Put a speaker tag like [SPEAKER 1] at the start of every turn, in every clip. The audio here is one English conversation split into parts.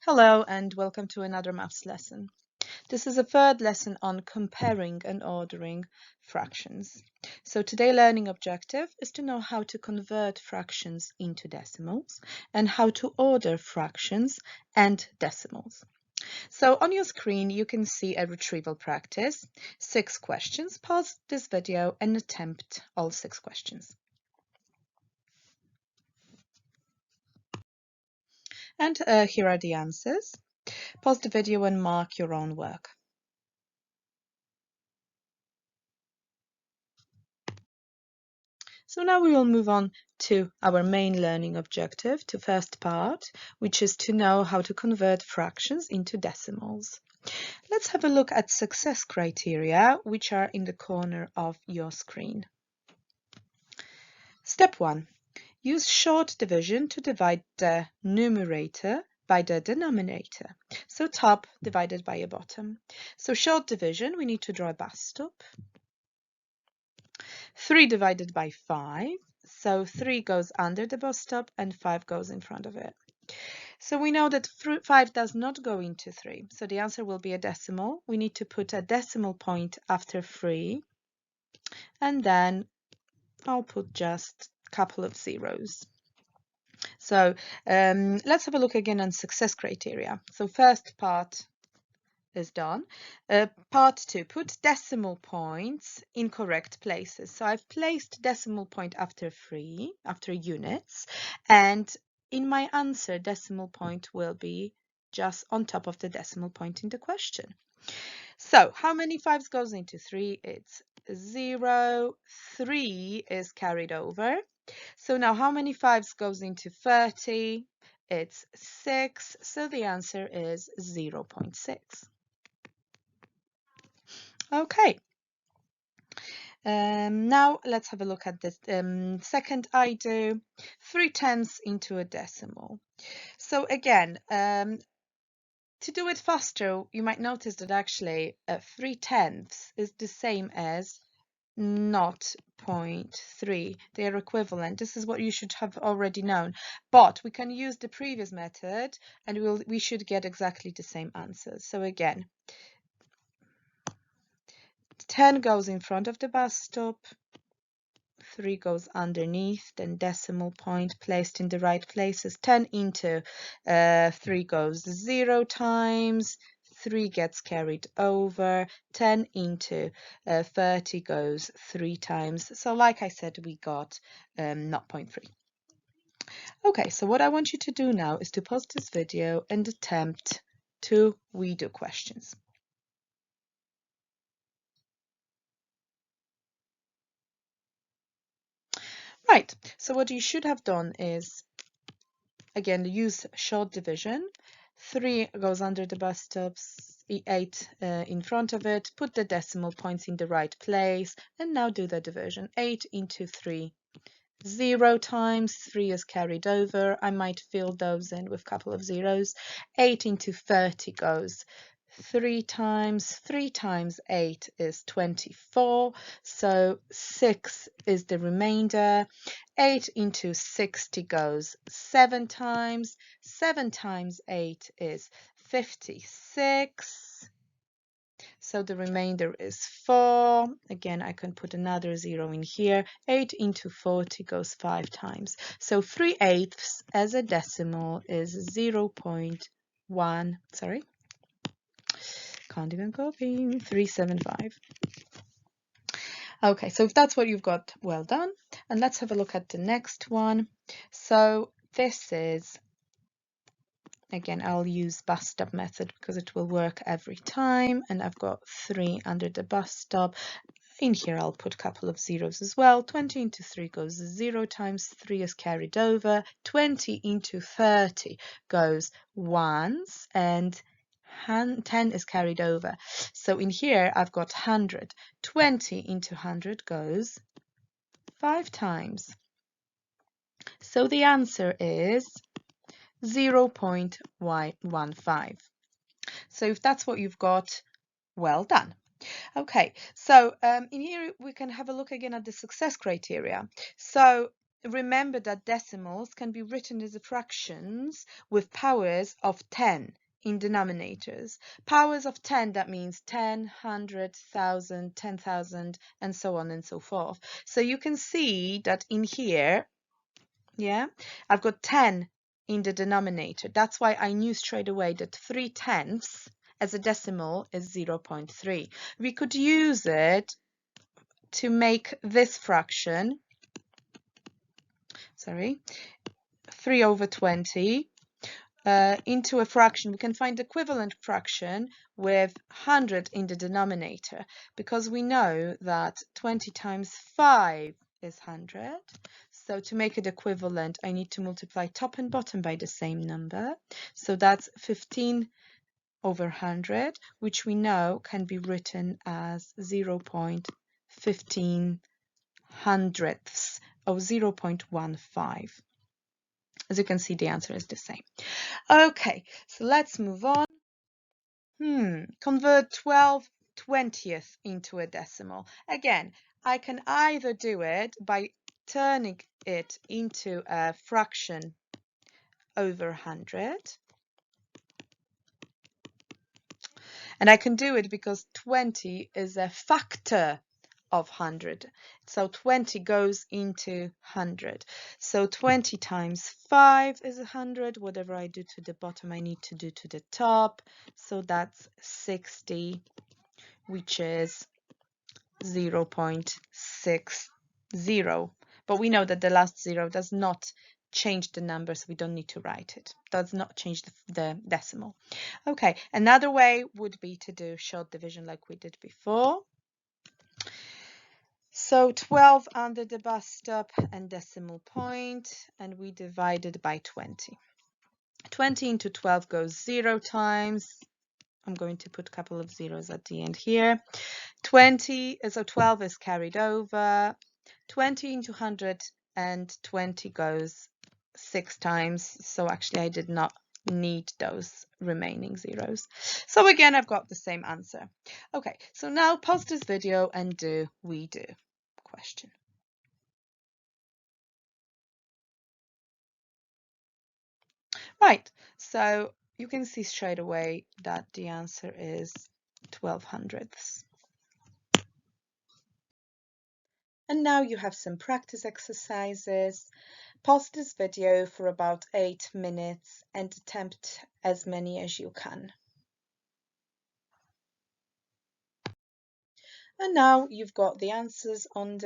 [SPEAKER 1] Hello and welcome to another maths lesson. This is a third lesson on comparing and ordering fractions. So today's learning objective is to know how to convert fractions into decimals and how to order fractions and decimals. So on your screen you can see a retrieval practice, 6 questions. Pause this video and attempt all 6 questions. And here are the answers. Pause the video and mark your own work. So now we will move on to our main learning objective, to first part, which is to know how to convert fractions into decimals. Let's have a look at success criteria, which are in the corner of your screen. Step 1. Use short division to divide the numerator by the denominator. So top divided by a bottom. So short division, we need to draw a bus stop. 3 divided by 5. So 3 goes under the bus stop and 5 goes in front of it. So we know that 5 does not go into 3. So the answer will be a decimal. We need to put a decimal point after 3. And then I'll put just a couple of zeros. So let's have a look again on success criteria. So first part is done. Part 2, put decimal points in correct places. So I've placed decimal point after units, and in my answer decimal point will be just on top of the decimal point in the question. So how many 5s goes into 3? It's 0. 3 is carried over. So now how many 5s goes into 30? It's 6. So the answer is 0.6. Okay. Now let's have a look at this second I do 3/10 into a decimal. So again, to do it faster, you might notice that actually 3/10 is the same as 0.3. They are equivalent. This is what you should have already known. But we can use the previous method and we should get exactly the same answer. So again, 10 goes in front of the bus stop, 3 goes underneath, then decimal point placed in the right places. 10 into 3 goes 0 times, 3 gets carried over, 10 into 30 goes 3 times. So like I said, we got 0.3. Okay, so what I want you to do now is to pause this video and attempt 2 redo questions. Right, so what you should have done is, again, use short division. 3 goes under the bus stops, 8 in front of it, put the decimal points in the right place, and now do the division. 8 into 3, 0 times, 3 is carried over. I might fill those in with a couple of zeros. 8 into 30 goes 3 times 8 is 24, so 6 is the remainder. 8 into 60 goes 7 times. 7 times 8 is 56. So the remainder is 4. Again, I can put another 0 in here. 8 into 40 goes 5 times. So 3/8 as a decimal is 0.1, sorry, can't even copy, 375. Okay, so if that's what you've got, well done. And let's have a look at the next one. So this is, again, I'll use bus stop method because it will work every time. And I've got 3 under the bus stop. In here, I'll put a couple of zeros as well. 20 into 3 goes 0 times, 3 is carried over. 20 into 30 goes once, and 10 is carried over. So in here, I've got 100. 20 into 100 goes 5 times. So the answer is 0.15. So if that's what you've got, well done. Okay, so in here we can have a look again at the success criteria. So remember that decimals can be written as fractions with powers of 10 in denominators. Powers of 10, that means 10, 100, 1,000, 10,000, and so on and so forth. So you can see that in here, yeah, I've got 10 in the denominator. That's why I knew straight away that 3/10 as a decimal is 0.3. We could use it to make this fraction, 3/20, into a fraction. We can find the equivalent fraction with 100 in the denominator, because we know that 20 times 5 is 100. So to make it equivalent, I need to multiply top and bottom by the same number. So that's 15/100, which we know can be written as 0.15 hundredths of 0.15. As you can see, the answer is the same. Okay, so let's move on. Convert 12/20 into a decimal. Again, I can either do it by turning it into a fraction over 100. And I can do it because 20 is a factor of 100. So 20 goes into 100. So 20 times 5 is 100. Whatever I do to the bottom, I need to do to the top. So that's 60, which is 0.60. But we know that the last 0 does not change the number, so we don't need to write it. Does not change the decimal. Okay, another way would be to do short division like we did before. So 12 under the bus stop and decimal point, and we divide it by 20. 20 into 12 goes 0 times. I'm going to put a couple of zeros at the end here. 20, so 12 is carried over. 20 into 120 goes 6 times. So actually I did not need those remaining zeros. So again, I've got the same answer. Okay, so now pause this video and do we do question. Right, so you can see straight away that the answer is 12 hundredths. And now you have some practice exercises. Pause this video for about 8 minutes and attempt as many as you can. And now you've got the answers on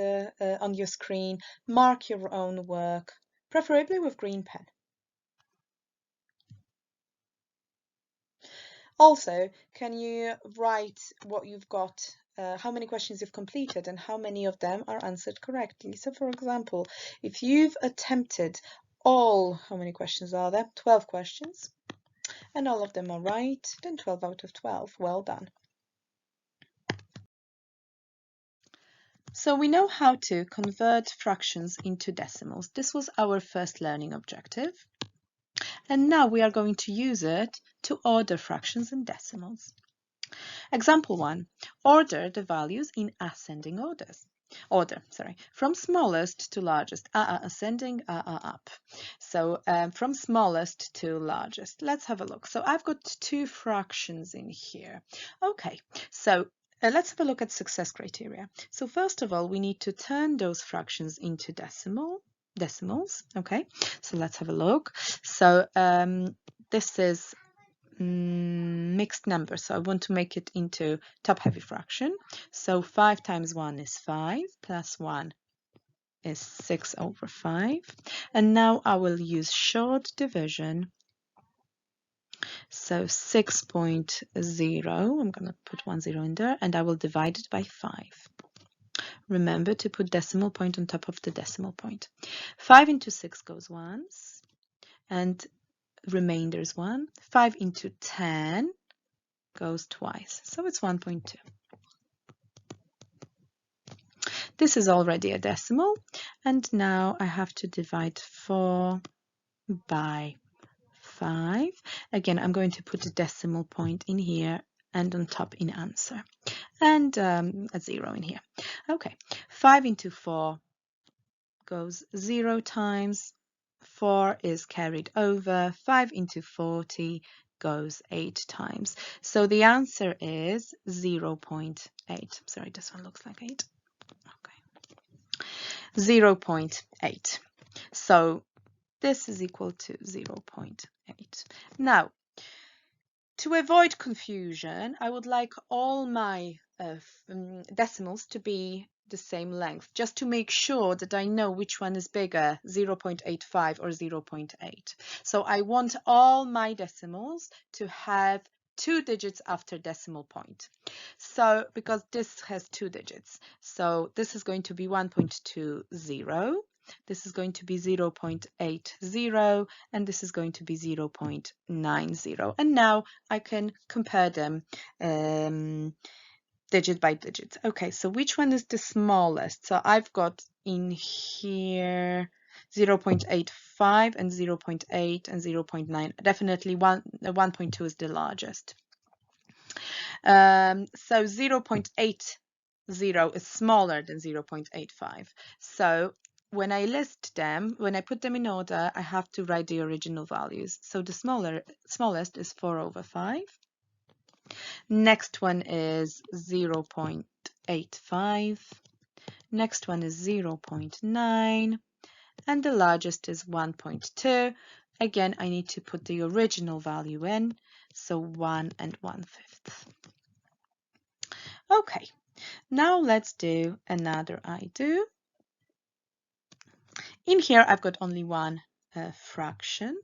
[SPEAKER 1] your screen. Mark your own work, preferably with green pen. Also, can you write what you've got, how many questions you've completed and how many of them are answered correctly? So for example, if you've attempted how many questions are there? 12 questions, and all of them are right, then 12 out of 12. Well done. So we know how to convert fractions into decimals. This was our first learning objective. And now we are going to use it to order fractions and decimals. Example 1. Order the values in ascending order, from smallest to largest, ascending, up. So from smallest to largest. Let's have a look. So I've got 2 fractions in here. Okay, so let's have a look at success criteria. So first of all, we need to turn those fractions into decimals. Okay, so let's have a look. So this is mixed number, so I want to make it into top-heavy fraction. So 5 times 1 is 5, plus 1 is 6/5. And now I will use short division. So 6.0, I'm going to put 1 0 in there, and I will divide it by 5. Remember to put decimal point on top of the decimal point. 5 into 6 goes once, and remainder is 1. 5 into 10 goes twice, so it's 1.2. This is already a decimal, and now I have to divide 4 by 5. Again, I'm going to put a decimal point in here and on top in answer, and a 0 in here. Okay, 5 into 4 goes 0 times, 4 is carried over, 5 into 40 goes 8 times. So the answer is 0.8. Sorry, this one looks like 8. Okay. 0.8. So this is equal to 0.8. Now, to avoid confusion, I would like all my decimals to be the same length, just to make sure that I know which one is bigger, 0.85 or 0.8. So I want all my decimals to have 2 digits after decimal point. So because this has 2 digits, so this is going to be 1.20. This is going to be 0.80, and this is going to be 0.90. And now I can compare them digit by digit. Okay, so which one is the smallest? So I've got in here 0.85 and 0.8 and 0.9. Definitely 1.2 is the largest. So 0.80 is smaller than 0.85. So when I list them, when I put them in order, I have to write the original values. So the smallest is 4/5. Next one is 0.85. Next one is 0.9. And the largest is 1.2. Again, I need to put the original value in. So 1 1/5. Okay, now let's do another I do. In here, I've got only one fraction,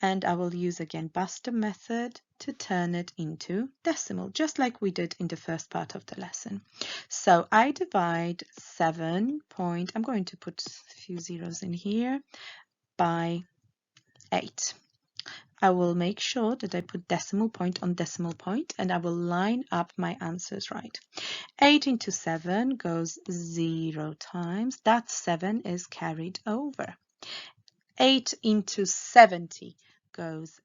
[SPEAKER 1] and I will use again Buster method to turn it into decimal, just like we did in the first part of the lesson. So I divide 7 point, I'm going to put a few zeros in here, by 8. I will make sure that I put decimal point on decimal point, and I will line up my answers right. 8 into 7 goes 0 times. That 7 is carried over. 8 into 70 goes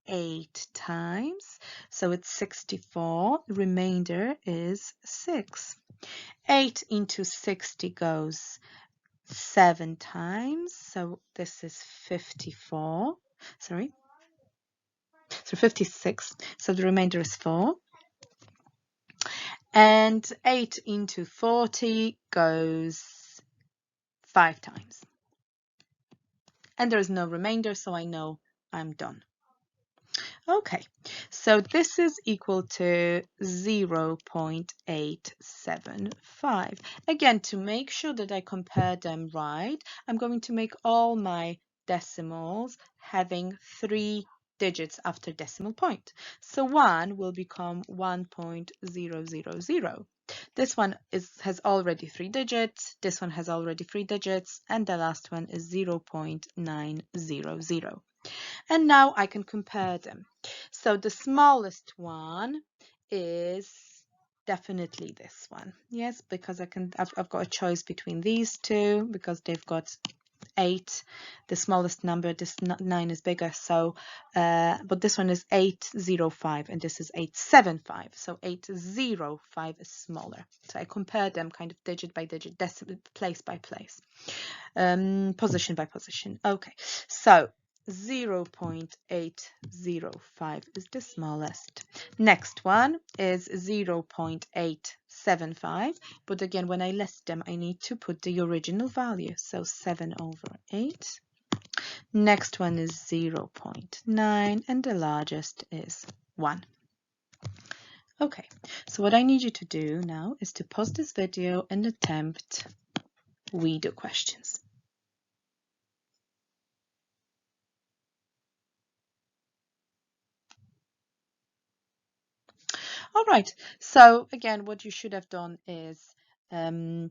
[SPEAKER 1] 8 times. So it's 64. Remainder is 6. 8 into 60 goes 7 times. So this is 54. Sorry. So 56. So the remainder is 4. And 8 into 40 goes 5 times. And there is no remainder, so I know I'm done. Okay, so this is equal to 0.875. Again, to make sure that I compare them right, I'm going to make all my decimals having 3 digits after decimal point. So 1 will become 1.000. This one has already 3 digits, this one has already 3 digits, and the last one is 0.900. And now I can compare them. So the smallest one is definitely this one. Yes, because I've got a choice between these two because they've got 8. The smallest number, this 9 is bigger, so but this one is 805 and this is 875, so 805 is smaller. So I compare them kind of digit by digit, place by place, position by position. Okay, so 0.805 is the smallest. Next one is 0.875, but again, when I list them, I need to put the original value, so 7/8. Next one is 0.9, and the largest is 1. Okay, so what I need you to do now is to pause this video and attempt we do questions. All right, so again, what you should have done is turn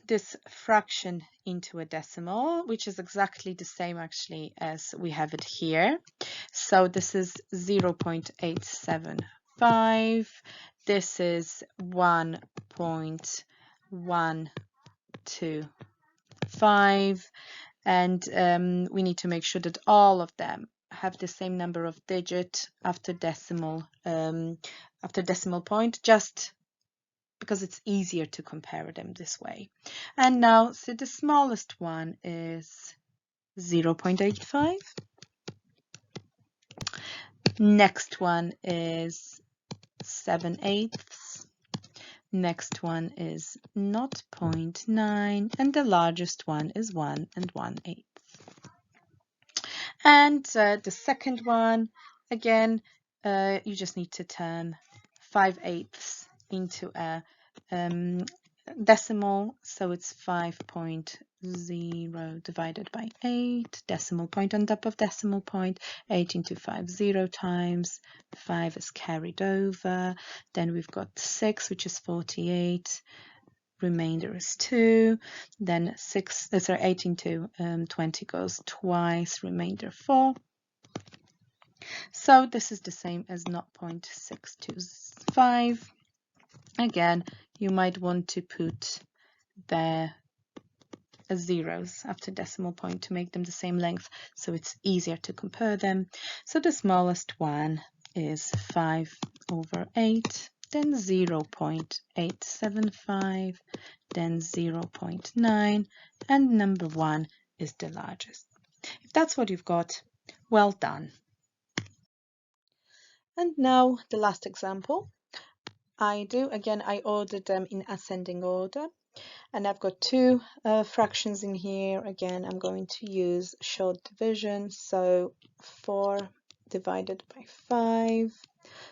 [SPEAKER 1] this fraction into a decimal, which is exactly the same actually as we have it here. So this is 0.875. This is 1.125. And we need to make sure that all of them have the same number of digits after decimal point. Just because it's easier to compare them this way. And now, so the smallest one is 0.85. Next one is 7/8. Next one is 0.9, and the largest one is 1 1/8. And the second one, again, you just need to turn 5/8 into a decimal, so it's 5.0 divided by 8, decimal point on top of decimal point, 8 into 5, 0 times, 5 is carried over, then we've got 6, which is 48, remainder is 2, then 8 into 20 goes twice, remainder 4. So this is the same as 0.625. Again, you might want to put the zeros after decimal point to make them the same length, so it's easier to compare them. So the smallest one is 5/8, then 0.875, then 0.9, and number 1 is the largest. If that's what you've got, well done. And now the last example. I ordered them in ascending order, and I've got two fractions in here. Again, I'm going to use short division, so 4 divided by 5.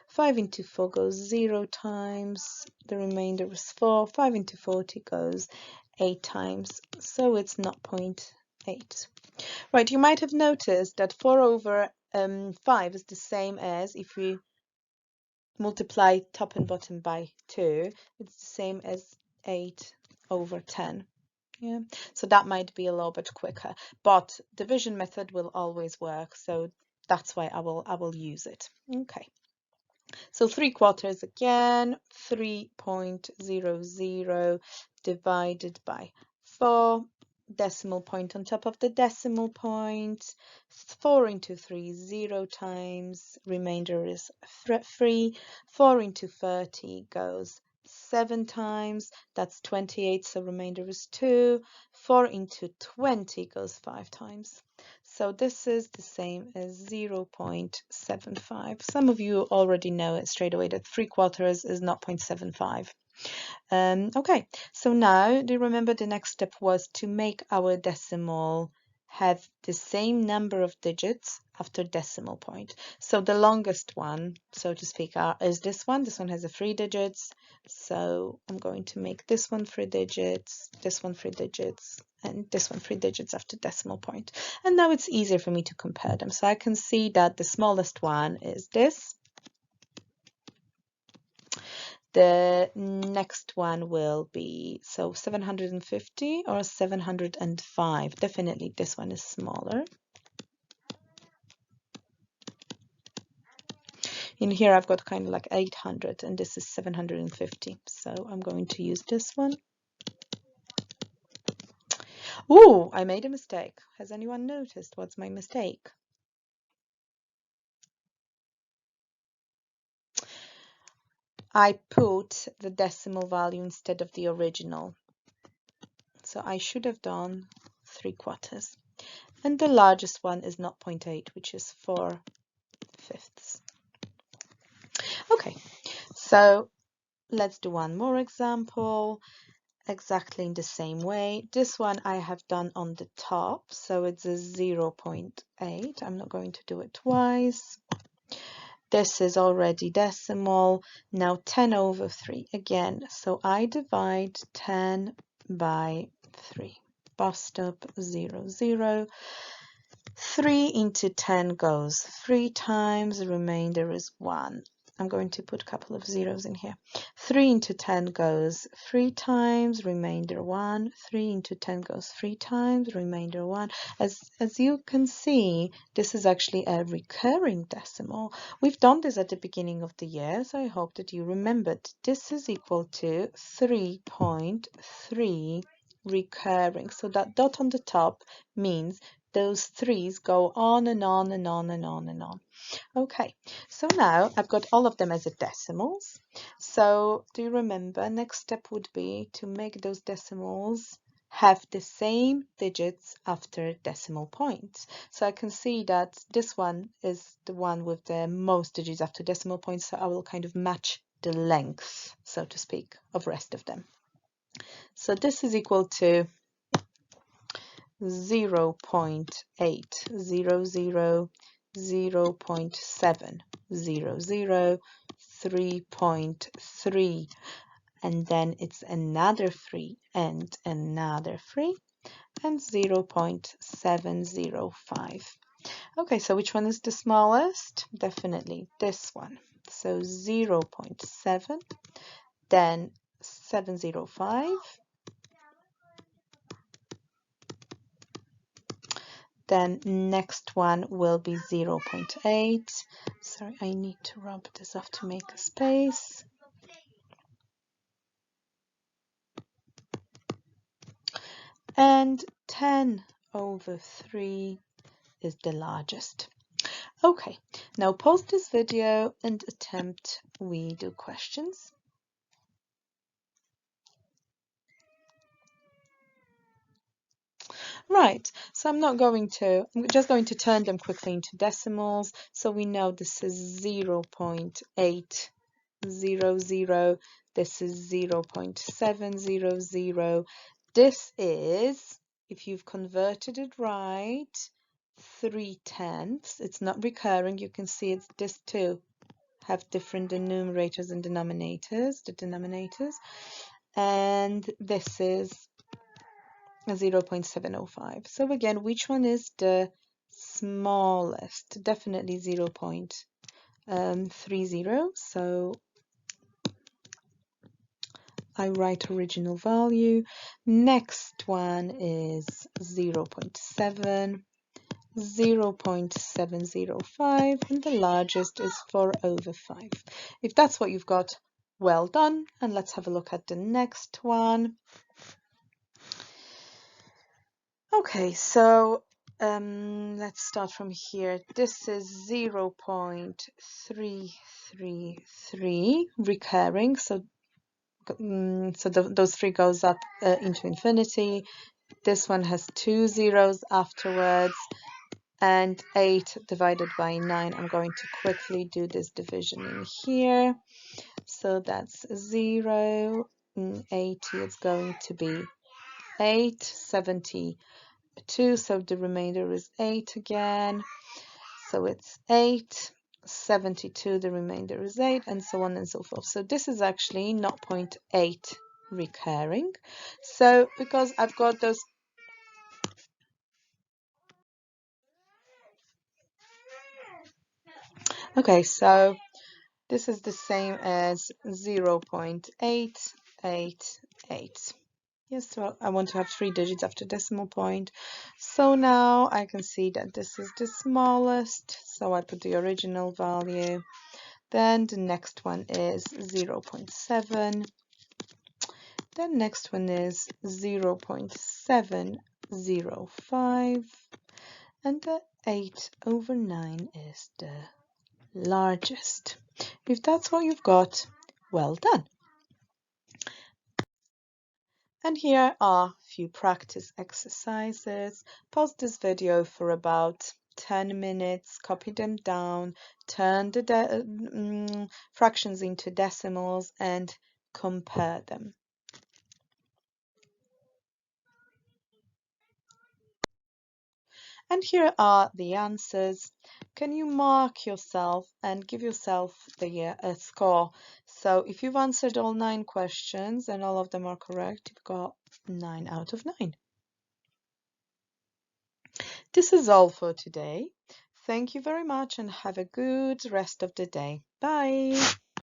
[SPEAKER 1] 5 into 4 goes 0 times, the remainder is 4. 5 into 40 goes 8 times, so it's 0.8. Right, you might have noticed that 4/5 is the same as if we multiply top and bottom by 2, it's the same as 8/10. Yeah, so that might be a little bit quicker, but division method will always work, so that's why I will use it. Okay, so 3/4 again, 3.00 divided by 4, decimal point on top of the decimal point, 4 into 3, 0 times, remainder is 3, 4 into 30 goes 7 times, that's 28, so remainder is 2, 4 into 20 goes 5 times. So this is the same as 0.75. Some of you already know it straight away that 3/4 is 0.75. Okay, so now do you remember the next step was to make our decimal have the same number of digits after decimal point. So the longest one, so to speak, is this one. This one has 3 digits. So I'm going to make this one 3 digits, this one 3 digits, and this one 3 digits after decimal point. And now it's easier for me to compare them. So I can see that the smallest one is this. The next one will be, so 750 or 705. Definitely this one is smaller. In here I've got kind of like 800 and this is 750. So I'm going to use this one. Ooh, I made a mistake. Has anyone noticed what's my mistake? I put the decimal value instead of the original. So I should have done 3/4. And the largest one is 0.8, which is 4/5. Okay, so let's do one more example, exactly in the same way. This one I have done on the top, so it's a 0.8. I'm not going to do it twice. This is already decimal. Now 10/3 again. So I divide 10 by 3. Bus stop 0, 0. 3 into 10 goes 3 times. The remainder is 1. I'm going to put a couple of zeros in here. 3 into 10 goes 3 times, remainder 1. 3 into 10 goes 3 times, remainder 1. As you can see, this is actually a recurring decimal. We've done this at the beginning of the year, so I hope that you remembered. This is equal to 3.3 recurring. So that dot on the top means those threes go on and on and on and on and on. Okay, so now I've got all of them as decimals. So do you remember, next step would be to make those decimals have the same digits after decimal points. So I can see that this one is the one with the most digits after decimal points, so I will kind of match the length, so to speak, of rest of them. So this is equal to 0.800, 0.700, 3.3, and then it's another 3 and another 3 and 0.705. Okay, so which one is the smallest? Definitely this one. So 0.7, then 705, then next one will be 0.8. Sorry, I need to rub this off to make a space. And 10/3 is the largest. Okay, now pause this video and attempt we do questions. Right, so I'm just going to turn them quickly into decimals. So we know this is 0.800, this is 0.700. This is, if you've converted it right, 3/10. It's not recurring. You can see it's this too have different numerators and denominators, the denominators. And this is 0.705. So again, which one is the smallest? Definitely 0.30. So I write original value. Next one is 0.7, 0.705, and the largest is 4/5. If that's what you've got, well done. And let's have a look at the next one. Okay, so let's start from here. This is 0.333 recurring, so those three goes up into infinity. This one has 2 zeros afterwards, and 8 divided by 9. I'm going to quickly do this division in here. So that's 0, 80 is going to be 8, 72, so the remainder is 8 again. So it's 8, 72, the remainder is 8, and so on and so forth. So this is actually 0.8 recurring. So because I've got those okay, so this is the same as 0.888. Yes, so I want to have 3 digits after decimal point. So now I can see that this is the smallest, so I put the original value. Then the next one is 0.7. The next one is 0.705. And the 8/9 is the largest. If that's what you've got, well done. And here are a few practice exercises. Pause this video for about 10 minutes, copy them down, turn the fractions into decimals and compare them. And here are the answers. Can you mark yourself and give yourself the score? So if you've answered all 9 questions and all of them are correct, you've got 9 out of 9. This is all for today. Thank you very much and have a good rest of the day. Bye.